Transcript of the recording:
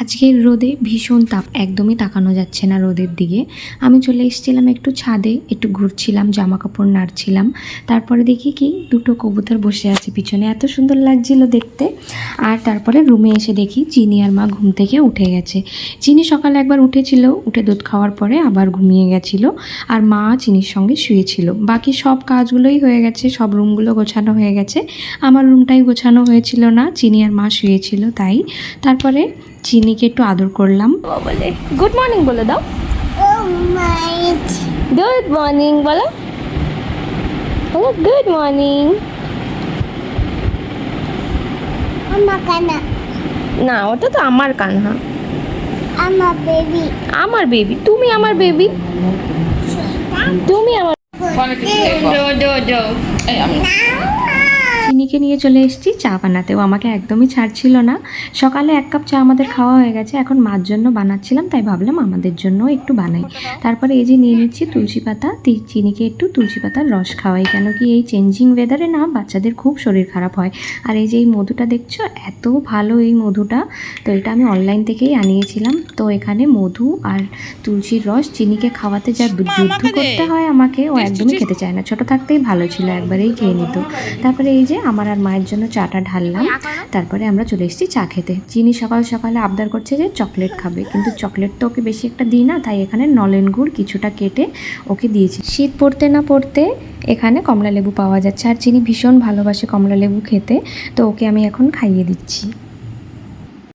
আজকের রোদে ভীষণ তাপ, একদমই তাকানো যাচ্ছে না রোদের দিকে। আমি চলে এসেছিলাম একটু ছাদে, একটু ঘুরছিলাম, জামা কাপড় নাড়ছিলাম। তারপরে দেখি কি দুটো কবুতর বসে আছে পিছনে, এত সুন্দর লাগছিল দেখতে। আর তারপরে রুমে এসে দেখি চিনি আর মা ঘুম থেকে উঠে গেছে। চিনি সকালে একবার উঠেছিল, উঠে দুধ খাওয়ার পরে আবার ঘুমিয়ে গেছিল, আর মা চিনির সঙ্গে শুয়েছিল। বাকি সব কাজগুলোই হয়ে গেছে, সব রুমগুলো গোছানো হয়ে গেছে। আমার রুমটাই গোছানো হয়েছিল না, চিনি আর মা শুয়েছিল তাই। তারপরে চিনিকে একটু আদর করলাম, বলে গুড মর্নিং বলে দাও। গুড মর্নিং বলো, বলো গুড মর্নিং। না, ওটা তো আমার কান্না, আমার বেবি, আমার বেবি। তুমি আমার বেবি, তুমি আমার। চিনিকে নিয়ে চলে এসেছি চা বানাতে, ও আমাকে একদমই ছাড়ছিল না। সকালে 1 কাপ চা আমাদের খাওয়া হয়ে গেছে, এখন মার জন্য বানাচ্ছিলাম, তাই ভাবলাম আমাদের জন্য একটু বানাই। তারপরে এই যে নিয়ে নিচ্ছি তুলসী পাতা, চিনিকে একটু তুলসী পাতার রস খাওয়াই, কেন কি এই চেঞ্জিং ওয়েদারে না বাচ্চাদের খুব শরীর খারাপ হয়। আর এই যে এই মধুটা দেখছো, এত ভালো এই মধুটা, তো এটা আমি অনলাইন থেকেই আনিয়েছিলাম। তো এখানে মধু আর তুলসীর রস চিনিকে খাওয়াতে যা যুদ্ধ করতে হয় আমাকে, ও একদমই খেতে চায় না। ছোট থাকতেই ভালো ছিল, একবারেই খেয়ে নিত। তারপরে এই যে আমার আর মায়ের জন্য চাটা ঢাললাম, তারপরে আমরা চলে এসেছি চা খেতে। চিনি সকাল সকালে আবদার করছে যে চকলেট খাবে, কিন্তু চকলেট তো ওকে বেশি একটা দিই না, তাই এখানে নলেন গুড় কিছুটা কেটে ওকে দিয়েছি। শীত পড়তে না পড়তে এখানে কমলা লেবু পাওয়া যাচ্ছে, আর চিনি ভীষণ ভালোবাসে কমলা লেবু খেতে, তো ওকে আমি এখন খাইয়ে দিচ্ছি।